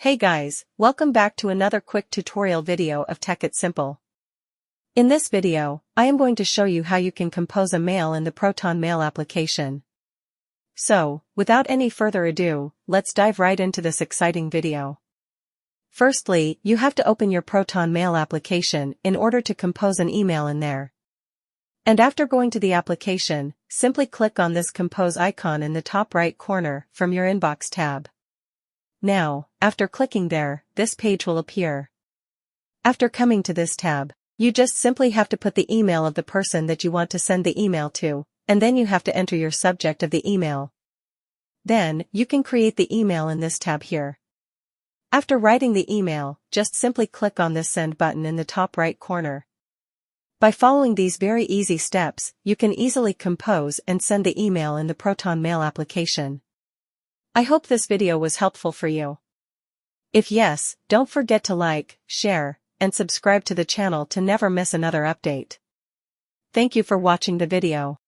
Hey guys, welcome back to another quick tutorial video of Tech It Simple. In this video, I am going to show you how you can compose a mail in the Proton mail application. So, without any further ado, let's dive right into this exciting video. Firstly, you have to open your Proton mail application in order to compose an email in there. And after going to the application, simply click on this compose icon in the top right corner from your inbox tab. Now, after clicking there, this page will appear. After coming to this tab, you just simply have to put the email of the person that you want to send the email to, and then you have to enter your subject of the email. Then, you can create the email in this tab here. After writing the email, just simply click on this send button in the top right corner. By following these very easy steps, you can easily compose and send the email in the Proton mail application. I hope this video was helpful for you. If yes, don't forget to like, share, and subscribe to the channel to never miss another update. Thank you for watching the video.